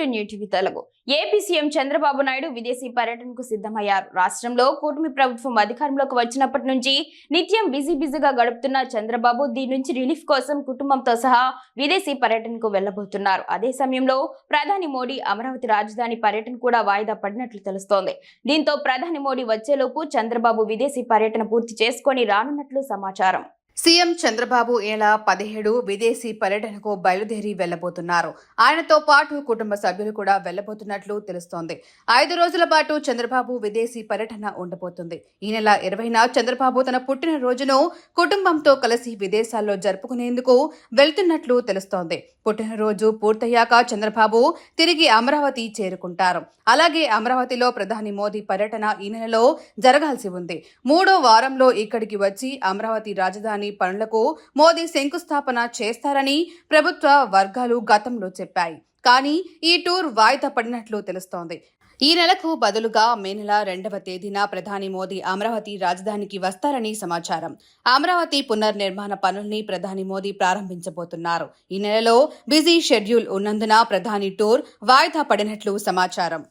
To new TV Telugu. AP CM Chandrababu Naidu విదేశీ పర్యటనకు సిద్ధమయ్యారు. రాష్ట్రంలో కూటమి ప్రభుత్వం అధికారంలోకి వచ్చినప్పటి నుంచి నిత్యం బిజీగా గడుపుతున్న చంద్రబాబు దీని నుంచి రిలీఫ్ కోసం కుటుంబంతో సహా విదేశీ పర్యటనకు వెళ్లబోతున్నారు. అదే సమయంలో ప్రధాని మోడీ అమరావతి రాజధాని పర్యటన కూడా వాయిదా పడినట్లు తెలుస్తోంది. దీంతో ప్రధాని మోడీ వచ్చేలోపు చంద్రబాబు విదేశీ పర్యటన పూర్తి చేసుకొని రానున్నట్లు సమాచారం. సీఎం చంద్రబాబు ఈ నెల 17 విదేశీ పర్యటనకు బయలుదేరి వెళ్లబోతున్నారు. ఆయనతో పాటు కుటుంబ సభ్యులు కూడా వెళ్లబోతున్నట్లు తెలుస్తోంది. 5 రోజుల పాటు చంద్రబాబు విదేశీ పర్యటన ఉండబోతుంది. ఈ నెల 20న చంద్రబాబు తన పుట్టినరోజును కుటుంబంతో కలిసి విదేశాల్లో జరుపుకునేందుకు వెళ్తున్నట్లు తెలుస్తోంది. పుట్టినరోజు పూర్తయ్యాక చంద్రబాబు తిరిగి అమరావతి చేరుకుంటారు. అలాగే అమరావతిలో ప్రధాని మోదీ పర్యటన ఈ నెలలో జరగాల్సి ఉంది. 3వ వారంలో ఇక్కడికి వచ్చి అమరావతి రాజధాని పనులకు మోదీ శంకుస్థాపన చేస్తారని ప్రభుత్వ వర్గాలు గతంలో చెప్పాయి. కానీ ఈ టూర్ వాయిదా పడినట్లు తెలుస్తోంది. ఈ నెలకు బదులుగా మే నెల 2వ తేదీన ప్రధాని మోదీ అమరావతి రాజధానికి వస్తారని సమాచారం. అమరావతి పునర్నిర్మాణ పనుల్ని ప్రధాని మోదీ ప్రారంభించబోతున్నారు. ఈ నెలలో బిజీ షెడ్యూల్ ఉన్నందున ప్రధాని టూర్ వాయిదా పడినట్లు సమాచారం.